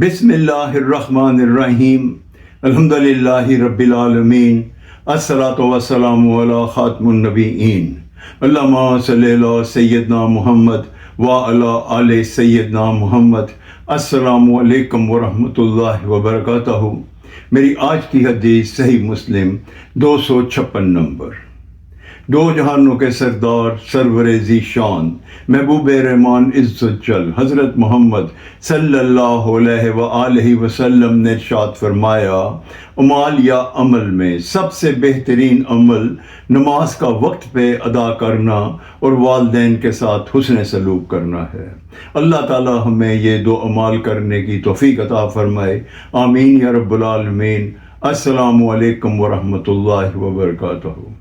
بسم اللہ الرحمن الرحیم الحمدللہ رب العالمین الصلاۃ والسلام علی خاتم النبیین اللہم صلی علی سیدنا محمد وعلی آل سیدنا محمد۔ السلام علیکم ورحمۃ اللہ وبرکاتہ۔ میری آج کی حدیث صحیح مسلم 256 نمبر۔ دو جہانوں کے سردار سرور ذیشان محبوب رحمان عزت جل حضرت محمد صلی اللہ علیہ وآلہ وسلم نے ارشاد فرمایا، اعمال یا عمل میں سب سے بہترین عمل نماز کا وقت پہ ادا کرنا اور والدین کے ساتھ حسن سلوک کرنا ہے۔ اللہ تعالی ہمیں یہ دو اعمال کرنے کی توفیق عطا فرمائے، آمین یا رب العالمین۔ السلام علیکم ورحمۃ اللہ وبرکاتہ۔